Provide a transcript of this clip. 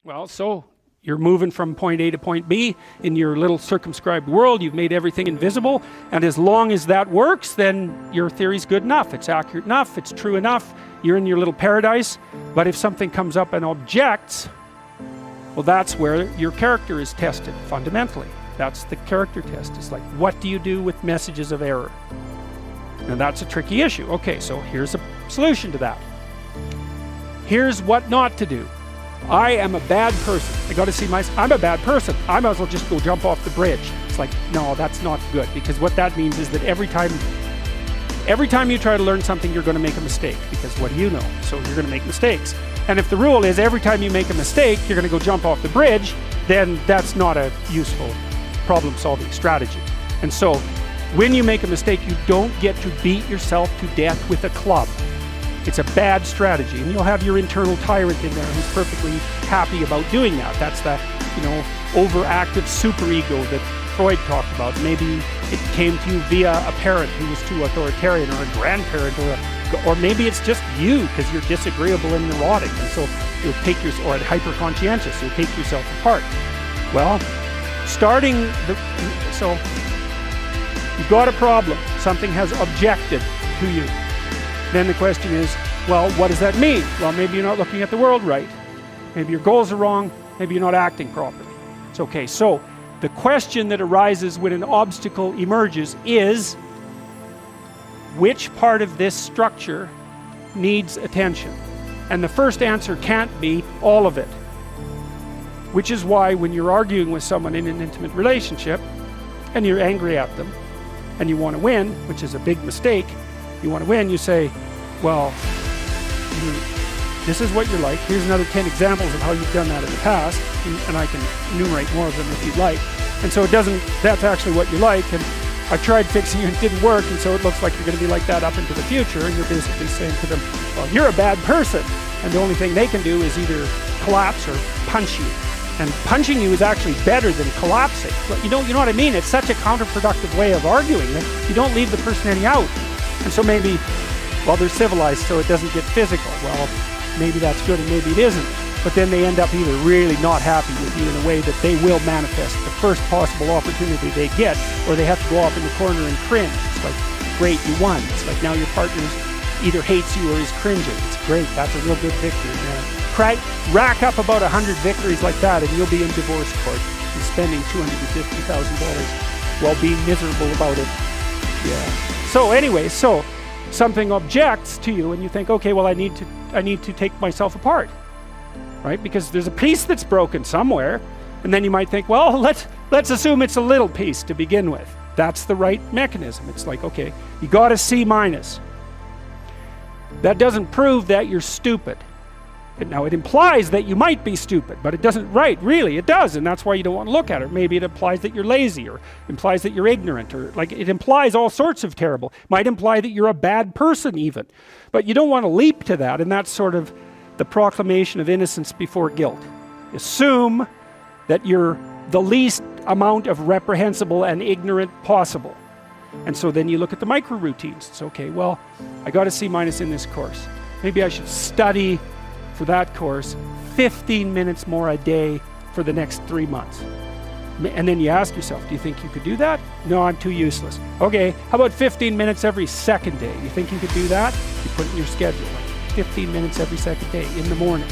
Well, so you're moving from point A to point B in your little circumscribed world. You've made everything invisible, and as long as that works, then your theory's good enough. It's accurate enough, it's true enough, you're in your little paradise. But if something comes up and objects, well, that's where your character is tested fundamentally. That's the character test. It's like, what do you do with messages of error? And that's a tricky issue. Okay, so here's a solution to that. Here's what not to do. I am a bad person. I got to see I'm a bad person. I might as well just go jump off the bridge. It's like, no, that's not good, because what that means is that every time you try to learn something, you're going to make a mistake, because what do you know? So you're going to make mistakes. And if the rule is every time you make a mistake, you're going to go jump off the bridge, then that's not a useful problem-solving strategy. And so when you make a mistake, you don't get to beat yourself to death with a club. It's a bad strategy, and you'll have your internal tyrant in there who's perfectly happy about doing that. That's the, overactive superego that Freud talked about. Maybe it came to you via a parent who was too authoritarian, or a grandparent, or maybe it's just you because you're disagreeable and neurotic, and so you'll take or hyper-conscientious. You'll take yourself apart. Well, so you've got a problem. Something has objected to you. Then the question is, well, what does that mean? Well, maybe you're not looking at the world right. Maybe your goals are wrong. Maybe you're not acting properly. It's okay. So the question that arises when an obstacle emerges is, which part of this structure needs attention? And the first answer can't be all of it. Which is why when you're arguing with someone in an intimate relationship, and you're angry at them, and you want to win, which is a big mistake, you want to win, you say, well, this is what you're like. Here's another 10 examples of how you've done that in the past, and I can enumerate more of them if you'd like. And so that's actually what you like, and I tried fixing you and it didn't work, and so it looks like you're going to be like that up into the future, and you're basically saying to them, well, you're a bad person, and the only thing they can do is either collapse or punch you. And punching you is actually better than collapsing. But you know what I mean? It's such a counterproductive way of arguing that you don't leave the person any out. And so maybe, well, they're civilized, so it doesn't get physical. Well, maybe that's good and maybe it isn't. But then they end up either really not happy with you in a way that they will manifest the first possible opportunity they get, or they have to go off in the corner and cringe. It's like, great, you won. It's like now your partner either hates you or is cringing. It's great, that's a real good victory. Rack up about 100 victories like that and you'll be in divorce court and spending $250,000 while being miserable about it. Yeah. So anyway, so something objects to you and you think, okay, well, I need to take myself apart, right? Because there's a piece that's broken somewhere, and then you might think, well, let's assume it's a little piece to begin with. That's the right mechanism. It's like, okay, you got a C-. That doesn't prove that you're stupid. Now, it implies that you might be stupid, but it doesn't, right, really, it does, and that's why you don't want to look at it. Maybe it implies that you're lazy, or implies that you're ignorant, or like it implies all sorts of terrible. Might imply that you're a bad person even. But you don't want to leap to that, and that's sort of the proclamation of innocence before guilt. Assume that you're the least amount of reprehensible and ignorant possible. And so then you look at the micro routines. It's okay, well, I got a C- in this course. Maybe I should study for that course 15 minutes more a day for the next 3 months. And then you ask yourself, do you think you could do that? No, I'm too useless. Okay, how about 15 minutes every second day? You think you could do that? You put it in your schedule, like 15 minutes every second day in the morning.